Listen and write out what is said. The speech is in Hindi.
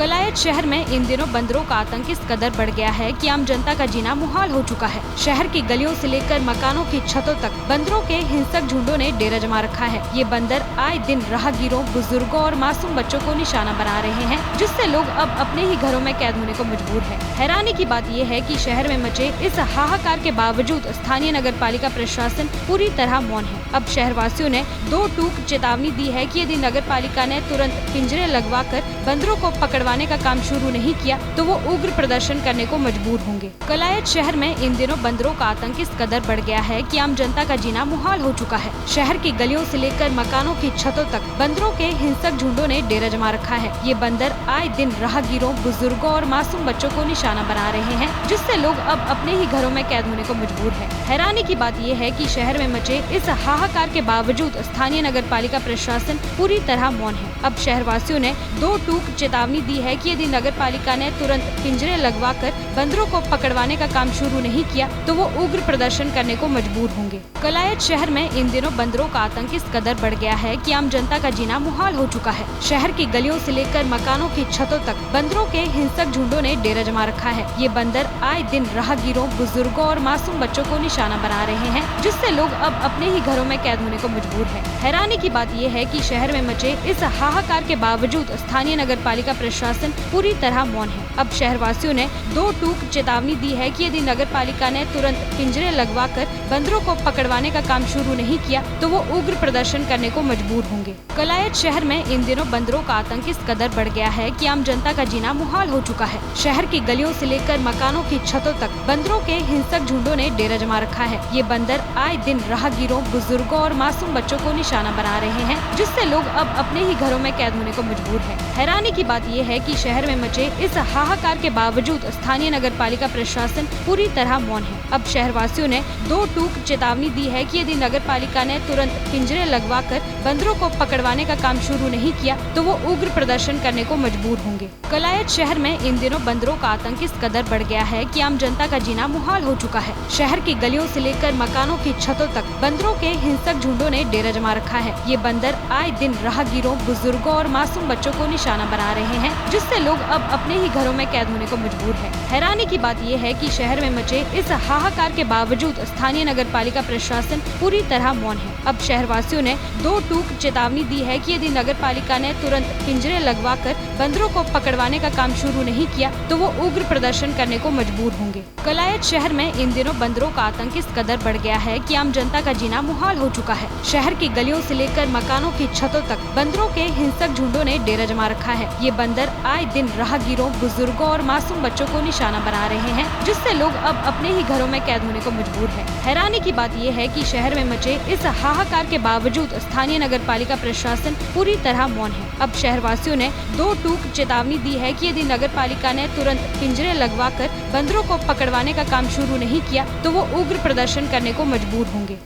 कलायत शहर में इन दिनों बंदरों का आतंक इस कदर बढ़ गया है कि आम जनता का जीना मुहाल हो चुका है। शहर की गलियों से लेकर मकानों की छतों तक बंदरों के हिंसक झुंडों ने डेरा जमा रखा है। ये बंदर आए दिन राहगीरों, बुजुर्गों और मासूम बच्चों को निशाना बना रहे हैं, जिससे लोग अब अपने ही घरों में कैद होने को मजबूर है। हैरानी की बात यह है कि शहर में मचे इस हाहाकार के बावजूद स्थानीय नगर पालिका प्रशासन पूरी तरह मौन है। अब शहरवासियों ने दो टूक चेतावनी दी है कि यदि नगर पालिका ने तुरंत पिंजरे लगवाकर बंदरों को पकड़वाने का काम शुरू नहीं किया तो वो उग्र प्रदर्शन करने को मजबूर होंगे। कलायत शहर में इन दिनों बंदरों का आतंक इस कदर बढ़ गया है कि आम जनता का जीना मुहाल हो चुका है। शहर की गलियों से लेकर मकानों की छतों तक बंदरों के हिंसक झुंडों ने डेरा जमा रखा है। ये बंदर आए दिन राहगीरों, बुजुर्गों और मासूम बच्चों को निशाना बना रहे हैं, जिससे लोग अब अपने ही घरों में कैद होने को मजबूर है। हैरानी की बात यह है कि शहर में मचे इस हाहाकार के बावजूद स्थानीय नगर पालिका प्रशासन पूरी तरह मौन है। अब शहरवासियों ने दो टूक चेतावनी दी है कि यदि नगर पालिका ने तुरंत पिंजरे लगवाकर बंदरों को पकड़वाने का काम शुरू नहीं किया तो वो उग्र प्रदर्शन करने को मजबूर होंगे। कलायत शहर में इन दिनों बंदरों का आतंक इस कदर बढ़ गया है कि आम जनता का जीना मुहाल हो चुका है। शहर की गलियों से लेकर मकानों की छतों तक बंदरों के हिंसक झुंडों ने डेरा जमा रखा है। ये बंदर आए दिन राहगीरों, बुजुर्गों और मासूम बच्चों को निशाना बना रहे हैं, जिससे लोग अब अपने ही घरों में कैद होने को मजबूर है। हैरानी की बात यह है कि शहर में मचे इस हाहाकार के बावजूद स्थानीय नगर पालिका प्रशासन पूरी तरह मौन है। अब शहरवासियों ने दो टूक चेतावनी दी है कि यदि नगर पालिका ने तुरंत पिंजरे लगवाकर बंदरों को पकड़वाने का काम शुरू नहीं किया तो वो उग्र प्रदर्शन करने को मजबूर होंगे। कलायत शहर में इन दिनों बंदरों का आतंक इस कदर बढ़ गया है कि आम जनता का जीना मुहाल हो चुका है। शहर की गलियों से लेकर मकानों की छतों तक बंदरों के हिंसक झुंडों ने डेरा जमा रखा है। ये बंदर आए दिन राहगीरों, बुजुर्गों और मासूम बच्चों को निशाना बना रहे हैं, जिससे लोग अब अपने ही घरों में कैद होने को मजबूर है। हैरानी की बात यह है कि शहर में मचे इस हाहाकार के बावजूद स्थानीय नगर पालिका प्रशासन पूरी तरह मौन है। अब शहरवासियों ने दो टूक चेतावनी दी है कि यदि नगर पालिका ने तुरंत पिंजरे लगवाकर बंदरों को पकड़वाने का काम शुरू नहीं किया तो वो उग्र प्रदर्शन करने को मजबूर होंगे। कलायत शहर में इन दिनों बंदरों का आतंक इस कदर बढ़ गया है कि आम जनता का जीना मुहाल हो चुका है। शहर की गलियों से लेकर मकानों की छतों तक बंदरों के हिंसक झुंडों ने डेरा जमा रखा है। ये बंदर आए दिन राहगीरों, बुजुर्गों और मासूम बच्चों को निशाना बना रहे हैं, जिससे लोग अब अपने ही घरों में कैद होने को मजबूर है। हैरानी की बात यह है कि शहर में मचे इस हाहाकार के बावजूद स्थानीय नगर पालिका प्रशासन पूरी तरह मौन है। अब शहरवासियों ने दो टूक चेतावनी दी है कि यदि नगर पालिका ने तुरंत पिंजरे लगवाकर बंदरों को पकड़वाने का काम शुरू नहीं किया तो वो उग्र प्रदर्शन करने को मजबूर होंगे। कलायत शहर में इन दिनों बंदरों का आतंक इस कदर बढ़ गया है कि आम जनता का जीना मुहाल हो चुका है। शहर की गलियों से लेकर मकानों की छतों तक बंदरों के हिंसक झुंडों ने डेरा जमा रखा है। ये बंदर आए दिन राहगीरों, बुजुर्गों और मासूम बच्चों को निशाना बना रहे हैं, जिससे लोग अब अपने ही घरों में कैद होने को मजबूर है। हैरानी की बात यह है कि शहर में मचे इस हाहाकार के बावजूद स्थानीय नगर पालिका प्रशासन पूरी तरह मौन है। अब शहरवासियों ने दो टूक चेतावनी दी है कि यदि नगर पालिका ने तुरंत पिंजरे लगवाकर बंदरों को पकड़वाने का काम शुरू नहीं किया तो वो उग्र प्रदर्शन करने को मजबूर होंगे।